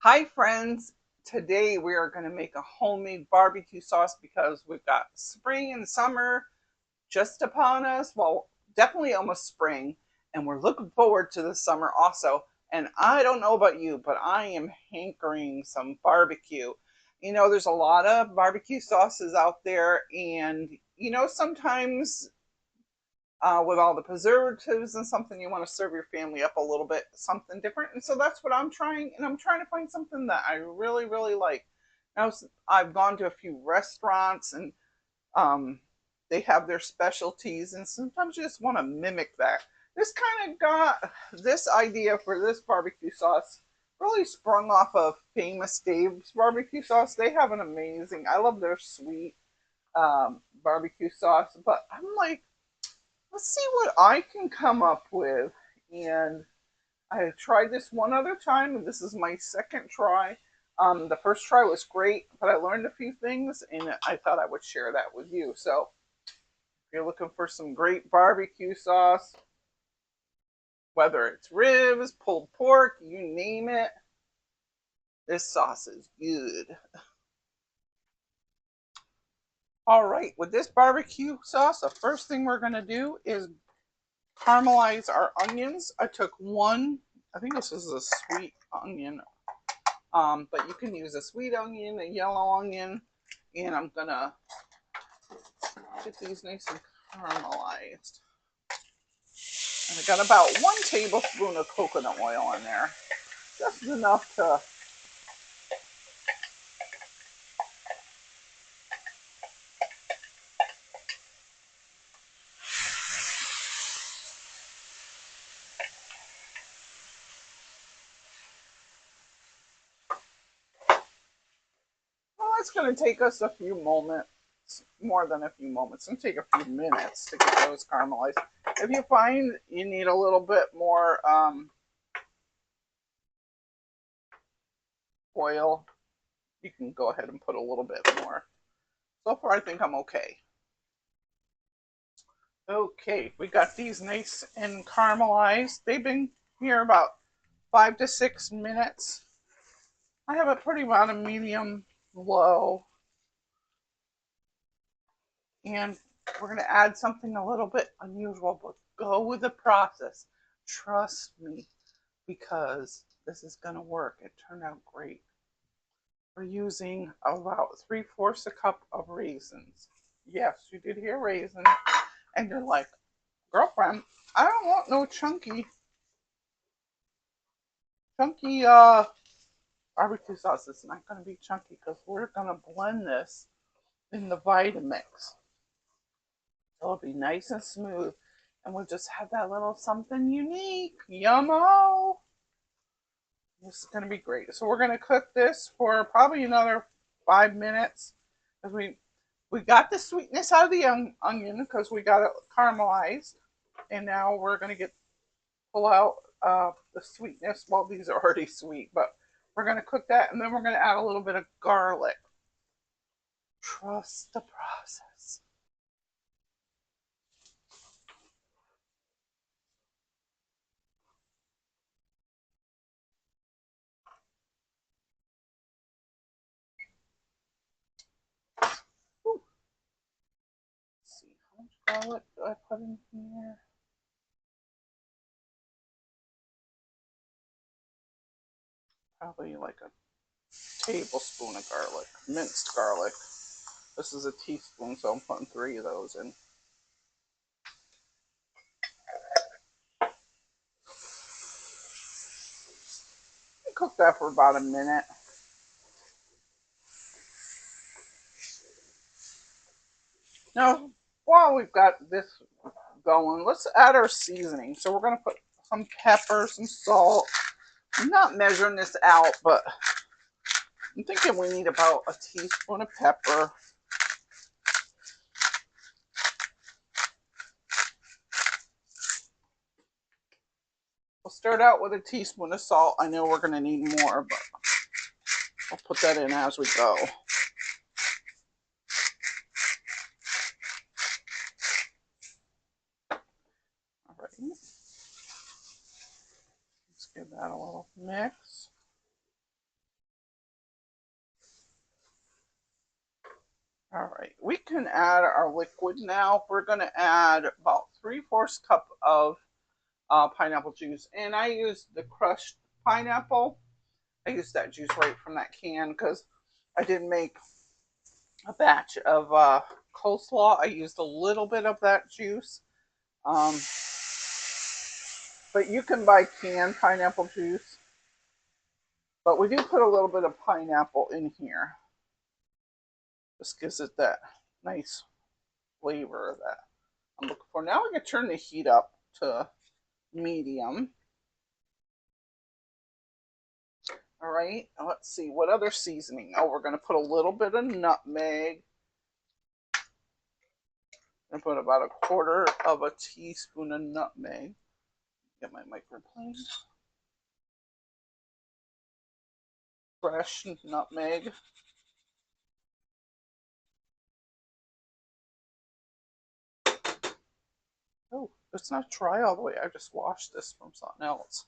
Hi, friends. Today we are going to make a homemade barbecue sauce because we've got spring and summer just upon us. Well, definitely almost spring, and we're looking forward to the summer also. And I don't know about you, but I am hankering some barbecue. There's a lot of barbecue sauces out there, and sometimes with all the preservatives and something you want to serve your family up a little bit something different, and so that's what I'm trying, and I'm trying to find something that I really really like. Now I've gone to a few restaurants, and they have their specialties, and sometimes you just want to mimic that. This kind of got this idea for this barbecue sauce really sprung off of Famous Dave's barbecue sauce. They have an amazing, I love their sweet barbecue sauce, but I'm like, let's see what I can come up with. And I tried this one other time, and this is my second try. The first try was great, but I learned a few things, and I thought I would share that with you. So, if you're looking for some great barbecue sauce, whether it's ribs, pulled pork, you name it, this sauce is good. All right, with this barbecue sauce, the first thing we're going to do is caramelize our onions. I took one, I think this is a sweet onion, but you can use a sweet onion, a yellow onion, and I'm gonna get these nice and caramelized. And I got about 1 tablespoon of coconut oil in there, just enough to. Well, it's gonna take us a few moments, more than a few moments. It's gonna take a few minutes to get those caramelized. If you find you need a little bit more oil, you can go ahead and put a little bit more. So far, I think I'm okay. Okay, we got these nice and caramelized. They've been here about 5 to 6 minutes. I have it pretty about a medium low. And we're going to add something a little bit unusual, but go with the process. Trust me, because this is going to work. It turned out great. We're using about 3/4 a cup of raisins. Yes, you did hear raisins. And you're like, girlfriend, I don't want no chunky barbecue sauce. It's not going to be chunky because we're going to blend this in the vitamix. It'll be nice and smooth, and we'll just have that little something unique. Yummo! This is going to be great. So we're going to cook this for probably another 5 minutes because we got the sweetness out of the onion because we got it caramelized, and now we're going to pull out the sweetness. Well, these are already sweet, but we're going to cook that, and then we're going to add a little bit of garlic. Trust the process. Ooh. Let's see, how much garlic do I put in here? Probably like a tablespoon of garlic, minced garlic. This is a teaspoon, so I'm putting 3 of those in. Cook that for about a minute. Now, while we've got this going, let's add our seasoning. So we're going to put some pepper, some salt. I'm not measuring this out, but I'm thinking we need about a teaspoon of pepper. We'll start out with a teaspoon of salt. I know we're going to need more, but I'll put that in as we go. All right. Let's give that a little mix. All right, we can add our liquid now. We're going to add about 3/4 cup of pineapple juice, and I use the crushed pineapple. I used that juice right from that can because I didn't make a batch of coleslaw. I used a little bit of that juice. Um, but you can buy canned pineapple juice. But we do put a little bit of pineapple in here. This gives it that nice flavor that I'm looking for. Now we can turn the heat up to medium. All right, let's see, what other seasoning? Oh, we're going to put a little bit of nutmeg. I'm going to put about 1/4 of a teaspoon of nutmeg. Get my microplane. Fresh nutmeg. Oh, it's not dry all the way. I just washed this from something else.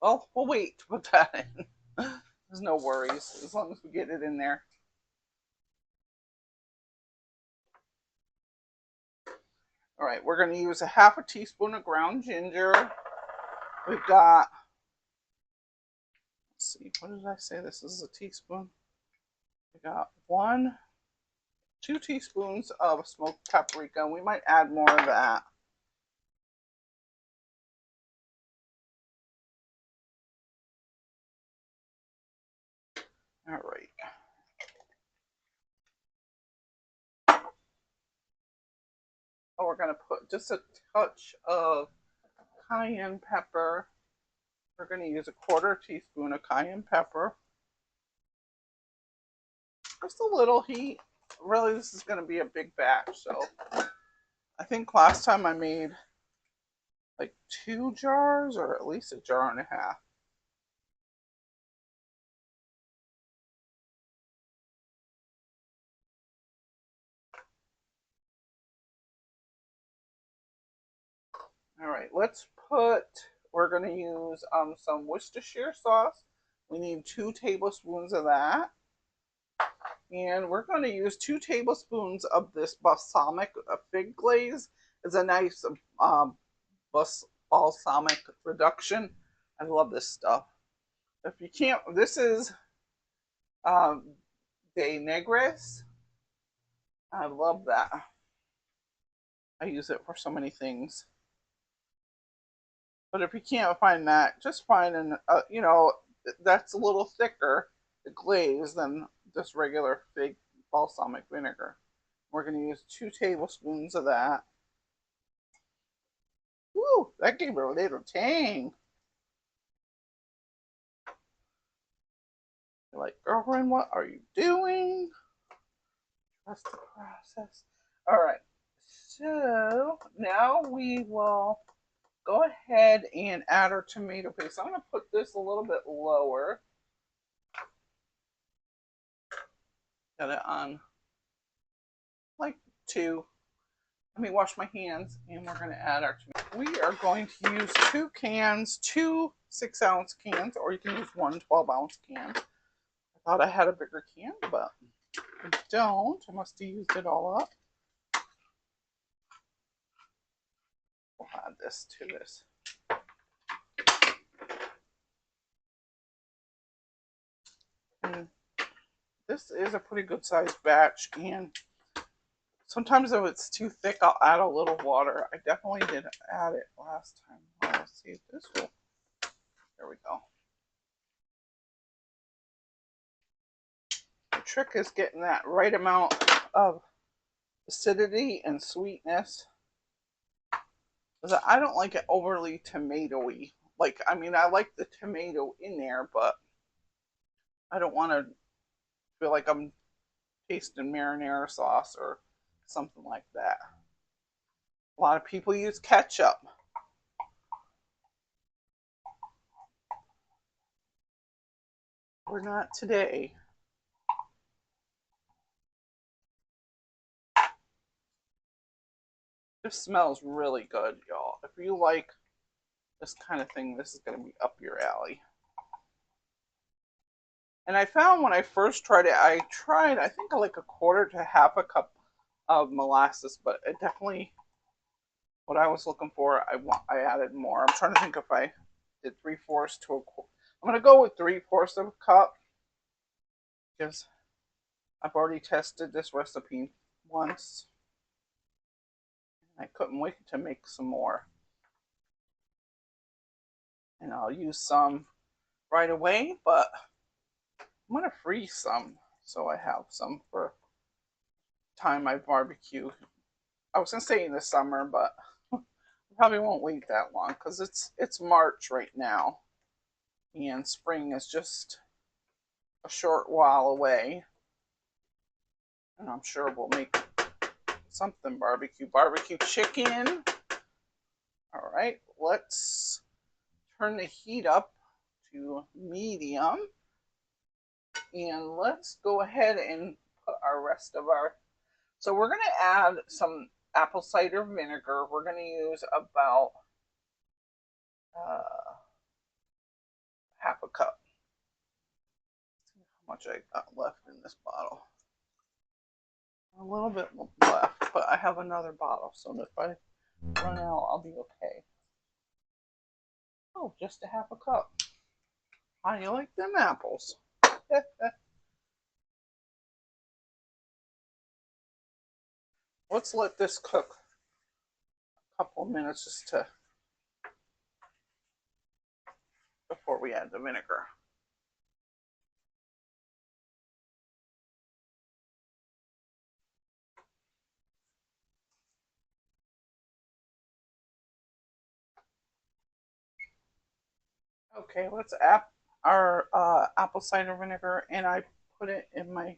Well, we'll wait to put that in. There's no worries as long as we get it in there. All right, we're going to use a 1/2 teaspoon of ground ginger. We've got, let's see, what did I say? This is a teaspoon. We got 2 teaspoons of smoked paprika. We might add more of that. All right. Oh, we're going to put just a touch of cayenne pepper. We're going to use a 1/4 teaspoon of cayenne pepper. Just a little heat. Really, this is going to be a big batch. So I think last time I made like 2 jars or at least 1.5 jars. All right, we're going to use some Worcestershire sauce. We need 2 tablespoons of that. And we're going to use 2 tablespoons of this balsamic fig glaze. It's a nice balsamic reduction. I love this stuff. If you can't, this is um, de negres. I love that. I use it for so many things. But if you can't find that, just find that's a little thicker, the glaze, than just regular fig balsamic vinegar. We're going to use 2 tablespoons of that. Woo, that gave it a little tang. You're like, girlfriend, what are you doing? Trust the process. All right, so now we will go ahead and add our tomato paste. I'm going to put this a little bit lower. Got it on like 2. Let me wash my hands and we're going to add our tomato. We are going to use 2 cans, 2 6-ounce cans, or you can use 1 12-ounce can. I thought I had a bigger can, but I don't. I must have used it all up. We'll add this to this. And this is a pretty good sized batch, and sometimes if it's too thick, I'll add a little water. I definitely didn't add it last time. Well, let's see if this will. There we go. The trick is getting that right amount of acidity and sweetness. Because I don't like it overly tomatoey. Like, I mean, I like the tomato in there, but I don't want to feel like I'm tasting marinara sauce or something like that. A lot of people use ketchup. We're not today. This smells really good, y'all. If you like this kind of thing, this is going to be up your alley. And I found when I first tried it, I tried, I think, like a quarter to half a cup of molasses, but it definitely, what I was looking for, I added more. I'm trying to think if I did 3/4 to a quarter. I'm going to go with 3/4 of a cup because I've already tested this recipe once. I couldn't wait to make some more. And I'll use some right away, but I'm going to freeze some so I have some for time I barbecue. I was going to say in the summer, but I probably won't wait that long because it's March right now, and spring is just a short while away. And I'm sure we'll make something barbecue chicken. All right, let's turn the heat up to medium, and let's go ahead and put our rest of our. So we're going to add some apple cider vinegar. We're going to use about uh, half a cup. Let's see how much I got left in this bottle. A little bit left, but I have another bottle, so if I run out, I'll be okay. Oh, just a half a cup. How do you like them apples? Let's let this cook a couple of minutes just to before we add the vinegar. Okay, let's add our apple cider vinegar, and I put it in my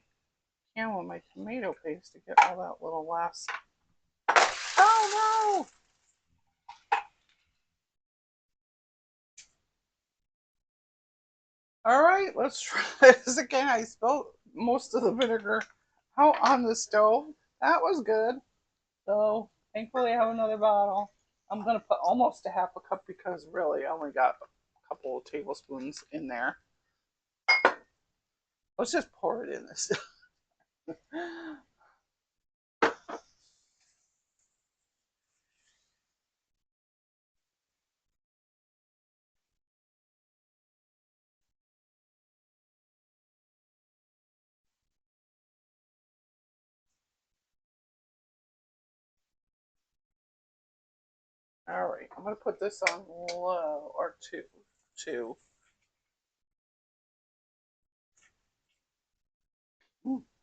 can with my tomato paste to get all that little last. Oh no! All right, let's try this again. I spilled most of the vinegar out on the stove. That was good. So thankfully I have another bottle. I'm gonna put almost a half a cup because really I only got a couple of tablespoons in there. Let's just pour it in this. All right, I'm gonna put this on low or two.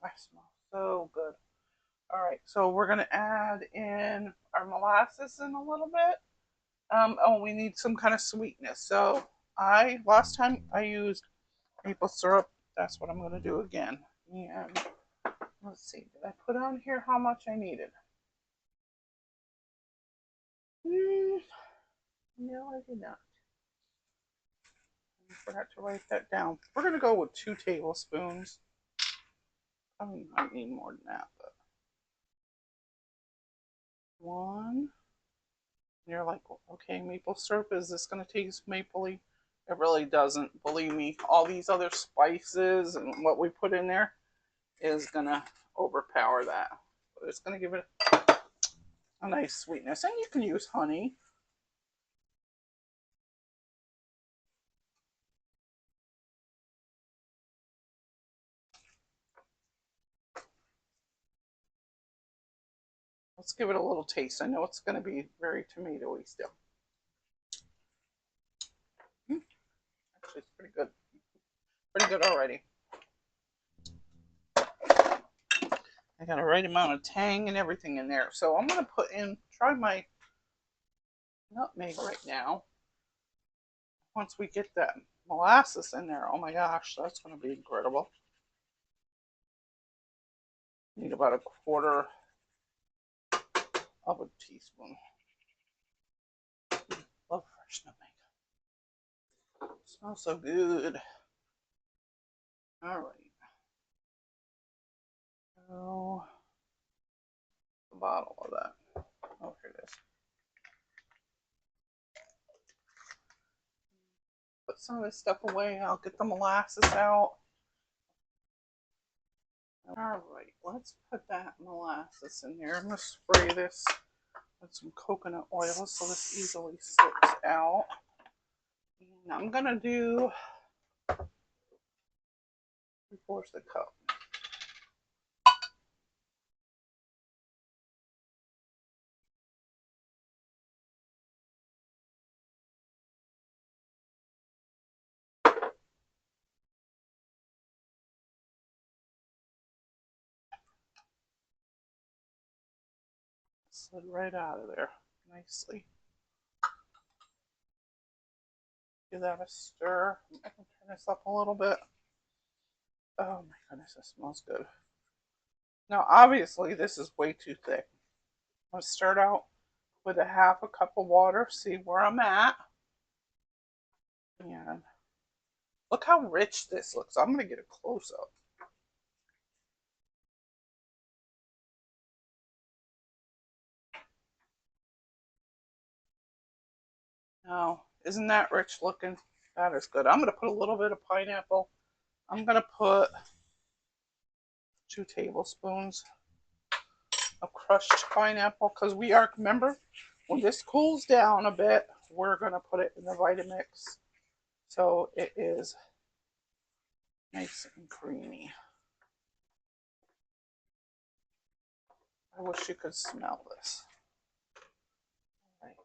That smells so good. All right, so we're gonna add in our molasses in a little bit. Oh, we need some kind of sweetness. So last time I used maple syrup. That's what I'm gonna do again. And let's see, did I put on here how much I needed? No, I did not. I forgot to write that down. We're gonna go with 2 tablespoons. I mean, I need more than that, but one. You're like, okay, maple syrup, is this going to taste mapley? It really doesn't. Believe me, all these other spices and what we put in there is going to overpower that. But it's going to give it a nice sweetness. And you can use honey. Let's give it a little taste. I know it's going to be very tomatoey still. Actually, it's pretty good. Pretty good already. I got a right amount of tang and everything in there. So I'm going to try my nutmeg right now. Once we get that molasses in there, oh my gosh, that's going to be incredible. Need about a quarter of a teaspoon. Love fresh nutmeg. Smells so good. All right. So, the bottle of that. Oh, here it is. Put some of this stuff away. I'll get the molasses out. All right, let's put that molasses in there. I'm going to spray this with some coconut oil so this easily slips out. And I'm going to do 3/4 the cup. Slid right out of there nicely. Give that a stir. I can turn this up a little bit. Oh my goodness, this smells good. Now, obviously, this is way too thick. I'm going to start out with a 1/2 cup of water, see where I'm at. And look how rich this looks. I'm going to get a close up. Now, isn't that rich looking? That is good. I'm going to put a little bit of pineapple. I'm going to put 2 tablespoons of crushed pineapple because we are, remember, when this cools down a bit, we're going to put it in the Vitamix so it is nice and creamy. I wish you could smell this. Right.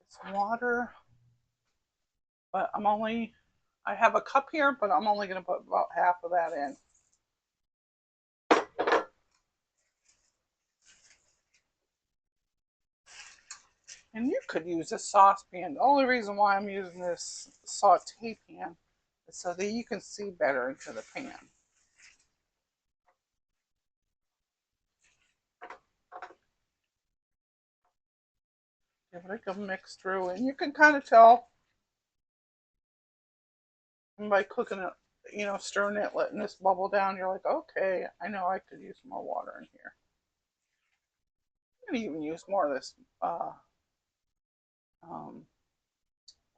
It's water, but I have a cup here, but I'm only going to put about 1/2 of that in. And you could use a saucepan. The only reason why I'm using this saute pan is so that you can see better into the pan. Give it a good mix through, and you can kind of tell by cooking it, you know, stirring it, letting this bubble down. You're like, okay, I know I could use more water in here. I'm gonna even use more of this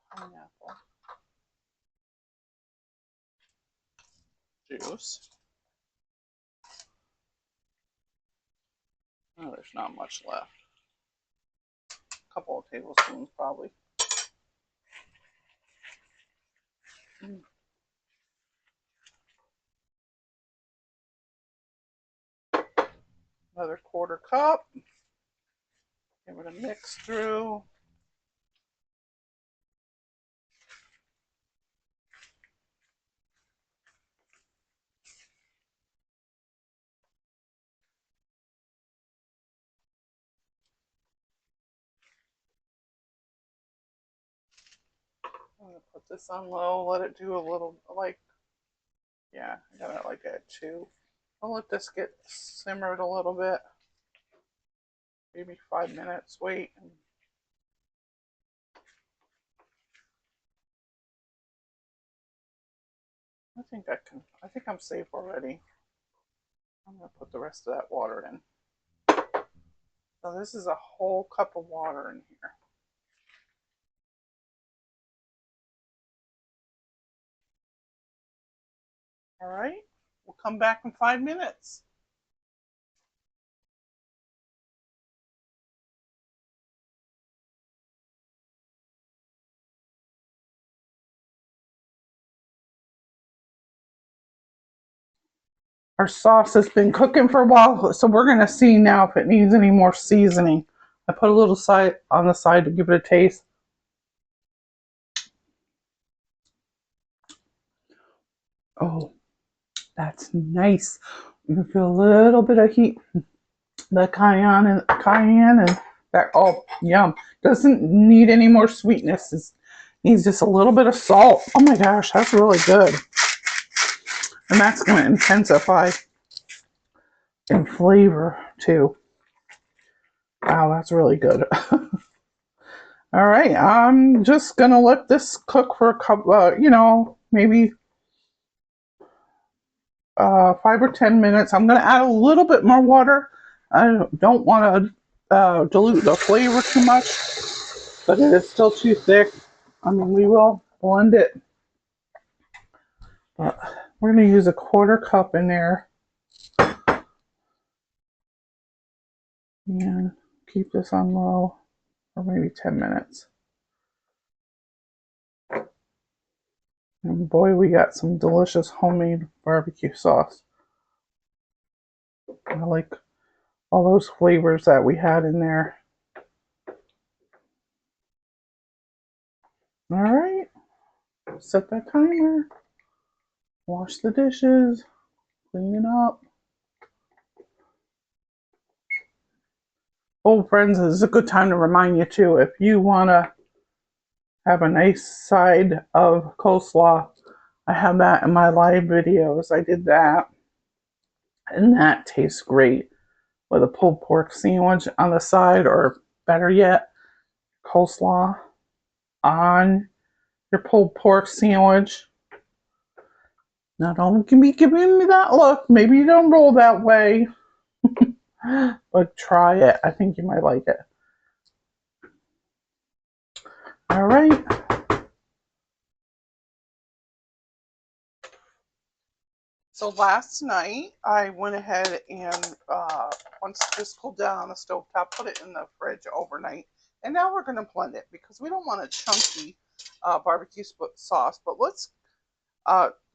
pineapple juice. Oh, there's not much left. A couple of tablespoons probably. Another 1/4 cup. Give it a mix through. I'm gonna put this on low, let it do a little, like, yeah, I got it like at 2. I'll let this get simmered a little bit. Maybe 5 minutes, wait. I think I'm safe already. I'm gonna put the rest of that water in. So this is a whole cup of water in here. All right, we'll come back in 5 minutes. Our sauce has been cooking for a while, so we're gonna see now if it needs any more seasoning. I put a little side on the side to give it a taste. Oh, that's nice. You can feel a little bit of heat, the cayenne and that. Oh, yum. Doesn't need any more sweetness. It needs just a little bit of salt. Oh my gosh, that's really good. And that's going to intensify in flavor too. Wow, that's really good. All right, I'm just gonna let this cook for a couple, maybe 5 or 10 minutes. I'm gonna add a little bit more water. I don't want to dilute the flavor too much, but it is still too thick. I mean, we will blend it, but We're going to use a 1/4 cup in there. And keep this on low for maybe 10 minutes. And boy, we got some delicious homemade barbecue sauce. I like all those flavors that we had in there. All right, set that timer. Wash the dishes, clean it up. Oh, friends, this is a good time to remind you too, if you want to have a nice side of coleslaw, I have that in my live videos. I did that, and that tastes great with a pulled pork sandwich on the side, or better yet, coleslaw on your pulled pork sandwich. Now don't be giving me that look. Maybe you don't roll that way, but try it. I think you might like it. All right. So last night I went ahead and once this cooled down on the stovetop, put it in the fridge overnight. And now we're going to blend it because we don't want a chunky barbecue sauce. But let's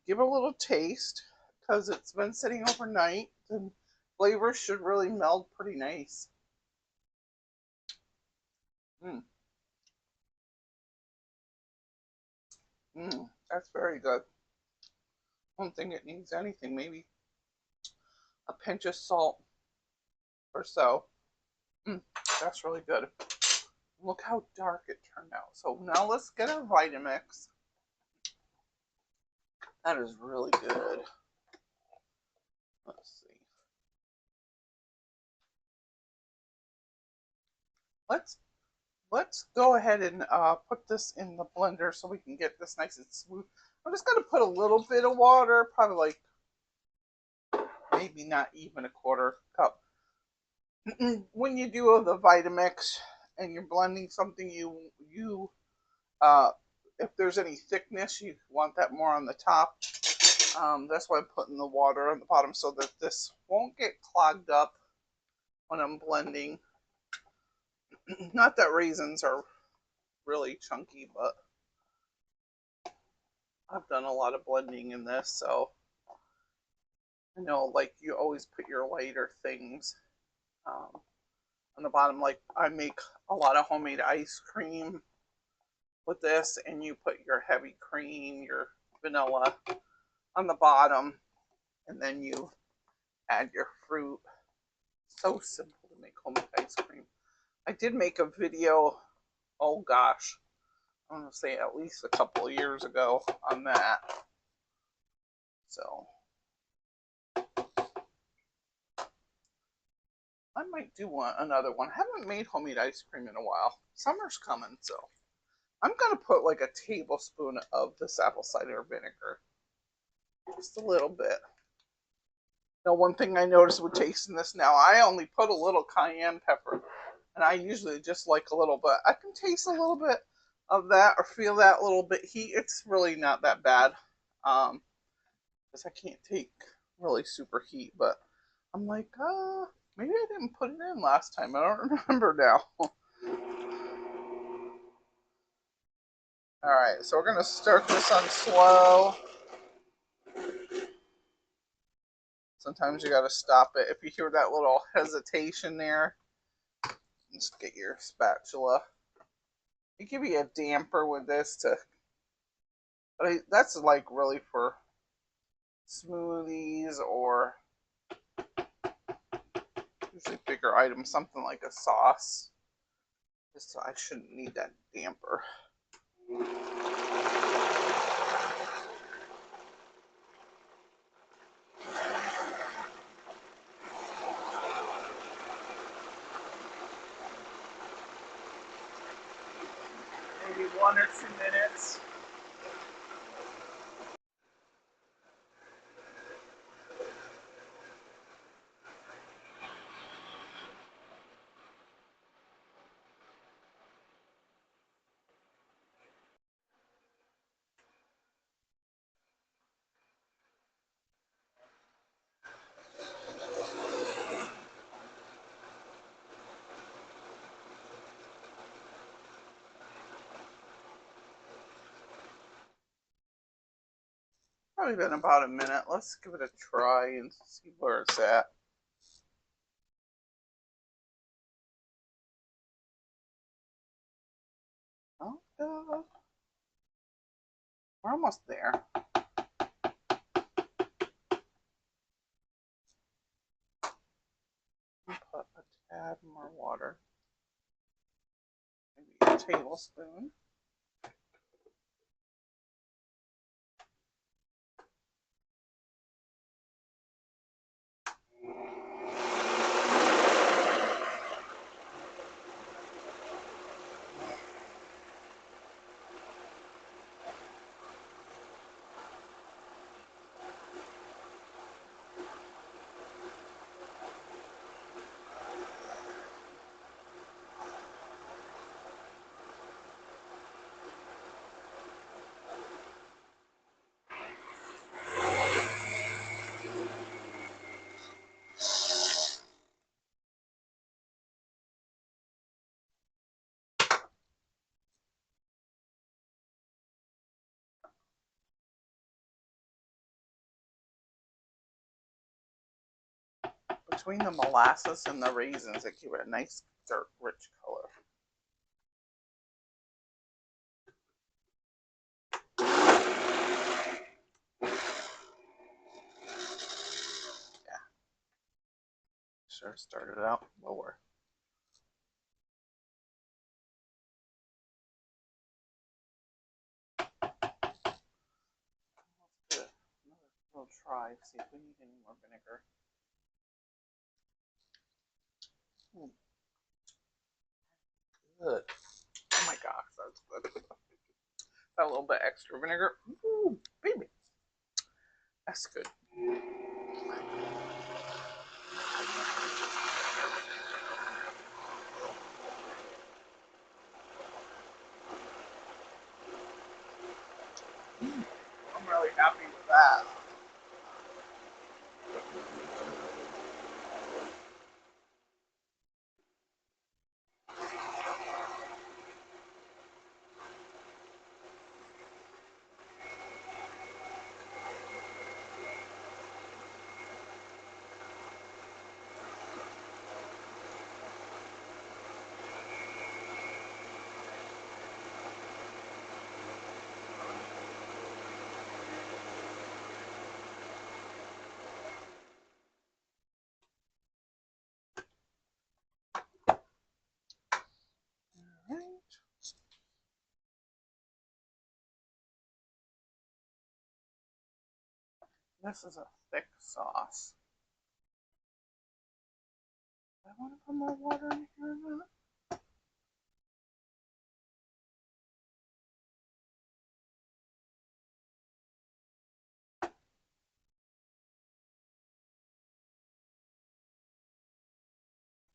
give it a little taste because it's been sitting overnight. The flavor should really meld pretty nice. That's very good. I don't think it needs anything. Maybe a pinch of salt or so. That's really good. Look how dark it turned out. So now let's get our Vitamix. That is really good. Let's see. Let's go ahead and put this in the blender so we can get this nice and smooth. I'm just going to put a little bit of water, probably like maybe not even a 1/4 cup. When you do the Vitamix and you're blending something, if there's any thickness, you want that more on the top. That's why I'm putting the water on the bottom so that this won't get clogged up when I'm blending. Not that raisins are really chunky, but I've done a lot of blending in this, so I know like you always put your lighter things on the bottom. Like I make a lot of homemade ice cream with this, and you put your heavy cream, your vanilla on the bottom, and then you add your fruit. So simple to make homemade ice cream. I did make a video, oh gosh, I'm going to say at least a couple of years ago on that. So I might do another one. I haven't made homemade ice cream in a while. Summer's coming, so I'm going to put like a tablespoon of this apple cider vinegar. Just a little bit. Now, one thing I noticed with tasting this now, I only put a little cayenne pepper, and I usually just like a little bit. I can taste a little bit of that or feel that little bit heat. It's really not that bad, because I can't take really super heat, but I'm like, maybe I didn't put it in last time. I don't remember now. All right, so we're going to start this on slow. Sometimes you got to stop it. If you hear that little hesitation there, just get your spatula. You give you a damper with this but that's like really for smoothies or usually bigger items, something like a sauce. Just I shouldn't need that damper. Maybe 1 or 2 minutes. Probably been about a minute. Let's give it a try and see where it's at. Oh, we're almost there. Put a tad more water. Maybe a tablespoon. Between the molasses and the raisins, it gives it a nice dark rich color. Yeah. Sure started out lower. Let's give it another little try, see if we need any more vinegar. Good. Oh my gosh, that's good. Got a little bit extra vinegar. Ooh, baby. That's good. I'm really happy with that. All right. This is a thick sauce. Do I want to put more water in here or not?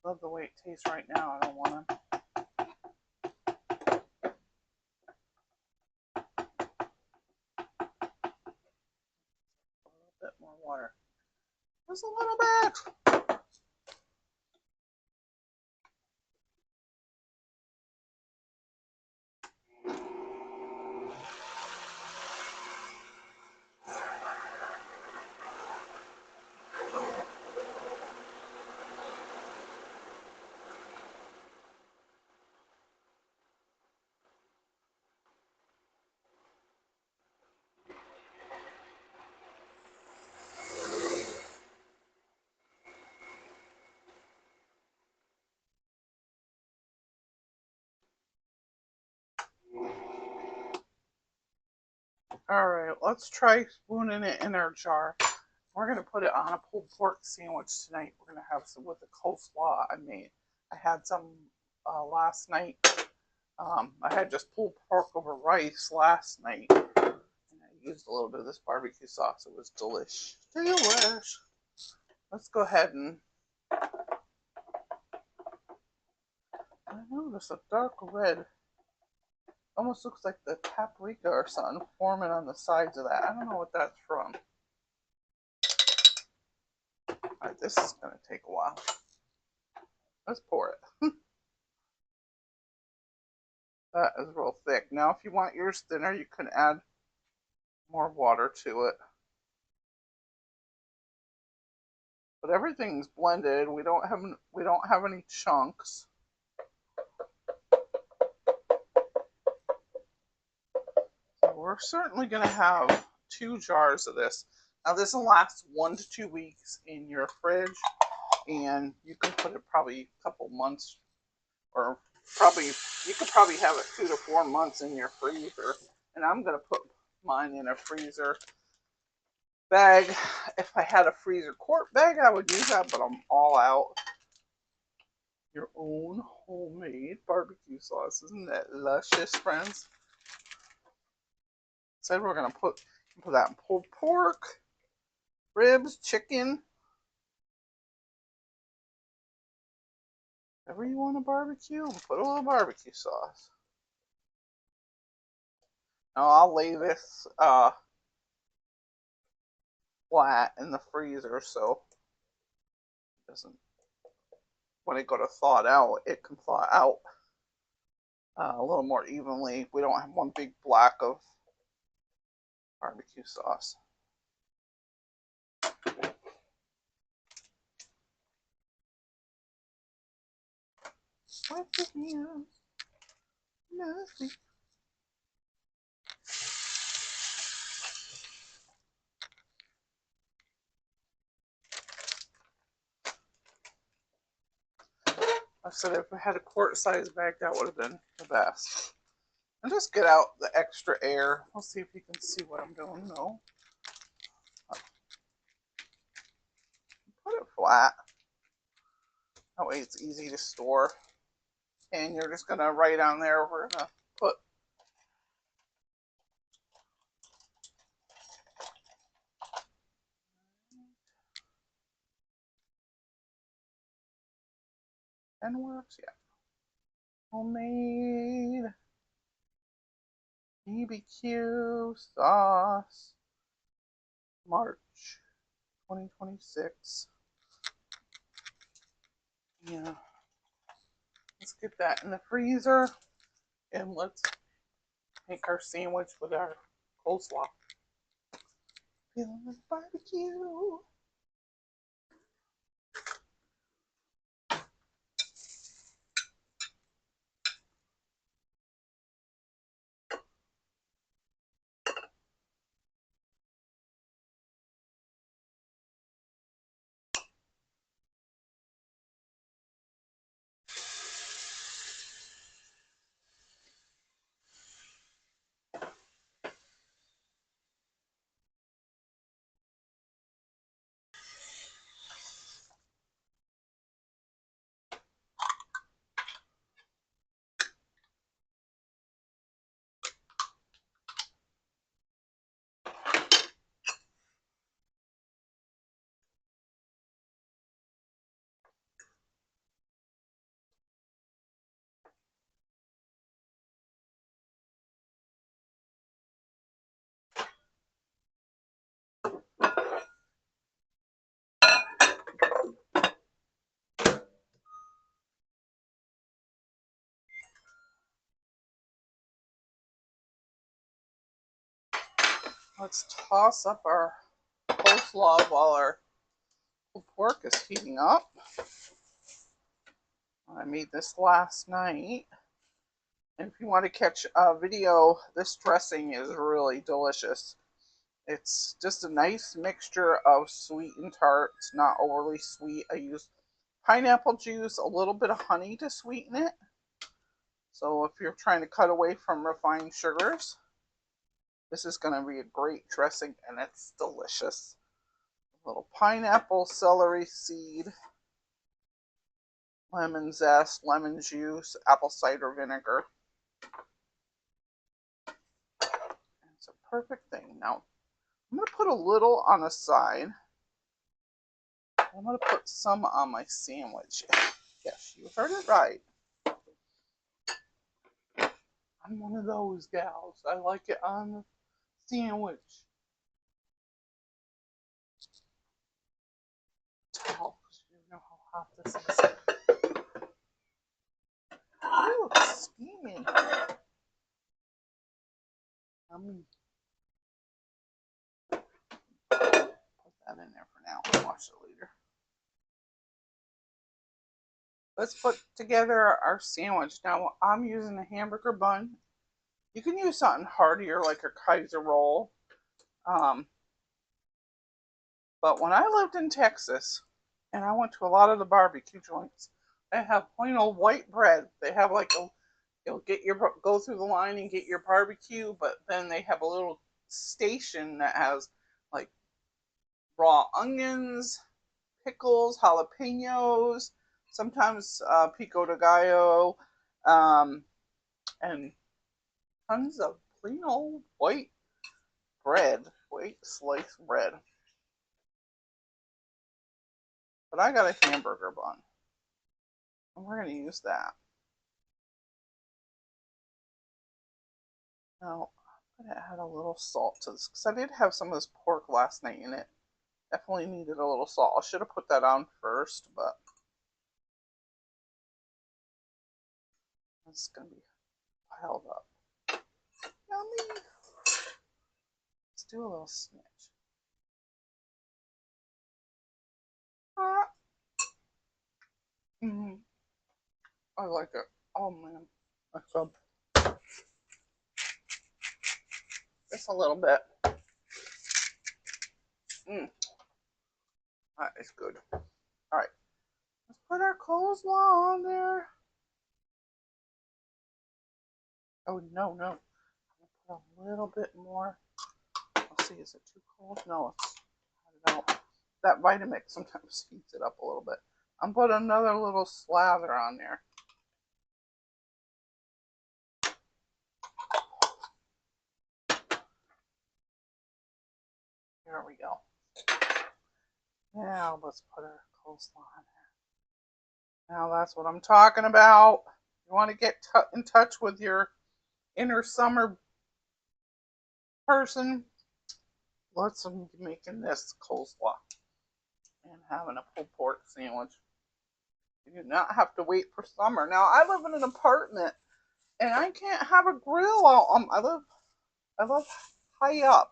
Love the way it tastes right now. I don't want to. A little bit more water. Just a little bit. All right, let's try spooning it in our jar. We're gonna put it on a pulled pork sandwich tonight. We're gonna have some with the coleslaw I made. I had some last night. I had just pulled pork over rice last night, and I used a little bit of this barbecue sauce. It was delish. Delish. Let's go ahead and. I noticed a dark red. Almost looks like the paprika or something forming on the sides of that. I don't know what that's from. Alright, this is going to take a while. Let's pour it. That is real thick. Now, if you want yours thinner, you can add more water to it. But everything's blended. We don't have any chunks. So we're certainly going to have 2 jars of this. Now this will last 1 to 2 weeks in your fridge, and you can put it probably a couple months, or you could probably have it 2 to 4 months in your freezer. And I'm going to put mine in a freezer bag. If I had a freezer quart bag, I would use that, but I'm all out. Your own homemade barbecue sauce. Isn't that luscious, friends? Said we're going to put that in pulled pork, ribs, chicken, whatever you want to barbecue, put a little barbecue sauce. Now I'll lay this flat in the freezer so it doesn't, when it go to thaw it out, it can thaw out a little more evenly. We don't have one big block of barbecue sauce. Wipe your hands. Nasty. I said if we had a quart size bag, that would have been the best. And just get out the extra air. We'll see if you can see what I'm doing. No. Put it flat. That way it's easy to store. And you're just going to write on there, we're going to put and works, yeah. Homemade BBQ sauce, March 2026. Yeah. Let's get that in the freezer and let's make our sandwich with our coleslaw. Feeling like barbecue. Let's toss up our coleslaw while our pork is heating up. I made this last night. And if you want to catch a video, this dressing is really delicious. It's just a nice mixture of sweet and tart. It's not overly sweet. I use pineapple juice, a little bit of honey to sweeten it. So if you're trying to cut away from refined sugars, this is going to be a great dressing, and it's delicious. A little pineapple, celery seed, lemon zest, lemon juice, apple cider vinegar. It's a perfect thing. Now, I'm going to put a little on the side. I'm going to put some on my sandwich. Yes, you heard it right. I'm one of those gals. I like it on the sandwich. Towel, you know how hot this is. Ooh, it's steaming. Put that in there for now. I'll wash it later. let's put together our sandwich. Now I'm using a hamburger bun. You can use something heartier like a Kaiser roll. Um, but when I lived in Texas and I went to a lot of the barbecue joints, they have plain old white bread. They have like a, you'll get your, go through the line and get your barbecue, but then they have a little station that has like raw onions, pickles, jalapenos, sometimes pico de gallo, um, and tons of plain old white bread, white sliced bread. But I got a hamburger bun, and we're going to use that. Now, I'm going to add a little salt to this, because I did have some of this pork last night in it. Definitely needed a little salt. I should have put that on first, but it's going to be piled up. Yummy. Let's do a little snitch. Ah. Mm-hmm. I like it. Oh man, that's good. Just a little bit. That is good. All right, let's put our coleslaw on there. Oh no, no. Put a little bit more. Let's see, is it too cold? No, it's, I don't know. That Vitamix sometimes heats it up a little bit. I'm putting another little slather on there. There we go. Now let's put our coleslaw on there. Now that's what I'm talking about. You want to get in touch with your inner summer person, let's be making this coleslaw and having a pulled pork sandwich. You do not have to wait for summer. Now I live in an apartment and I can't have a grill out. I live high up,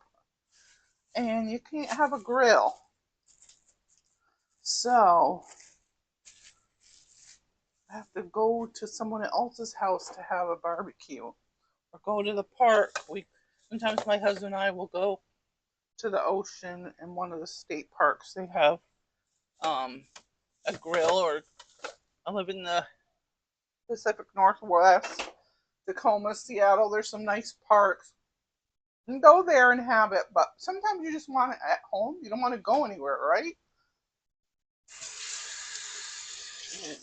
and you can't have a grill. So I have to go to someone else's house to have a barbecue, or go to the park. We sometimes my husband and I will go to the ocean in one of the state parks. They have a grill, or I live in the Pacific Northwest, Tacoma, Seattle. There's some nice parks. You can go there and have it, but sometimes you just want it at home. You don't want to go anywhere, right?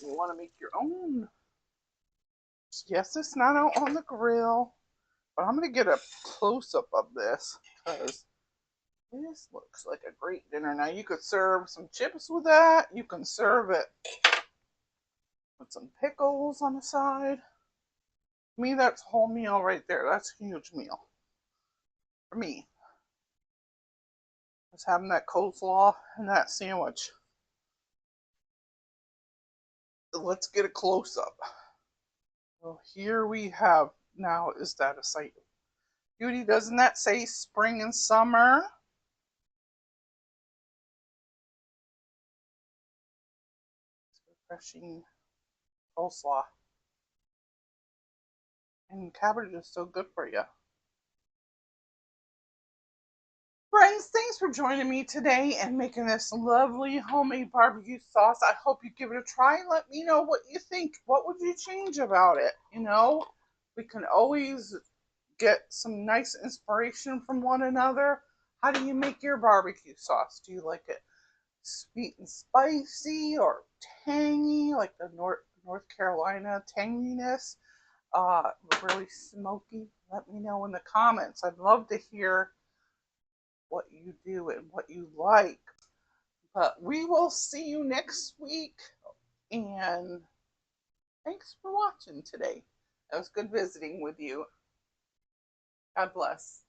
You want to make your own. Yes, it's not out on the grill, but I'm going to get a close-up of this because this looks like a great dinner. Now, you could serve some chips with that. You can serve it with some pickles on the side. To me, that's a whole meal right there. That's a huge meal for me. Just having that coleslaw and that sandwich. Let's get a close-up. So here we have, now is that a sight of beauty? Doesn't that say spring and summer? It's refreshing coleslaw. And cabbage is so good for you. Friends, thanks for joining me today and making this lovely homemade barbecue sauce. I hope you give it a try. Let me know what you think. What would you change about it? You know, we can always get some nice inspiration from one another. How do you make your barbecue sauce? Do you like it sweet and spicy, or tangy, like the North Carolina tanginess? Really smoky? Let me know in the comments. I'd love to hear what you do and what you like. But we will see you next week. And thanks for watching today. It was good visiting with you. God bless.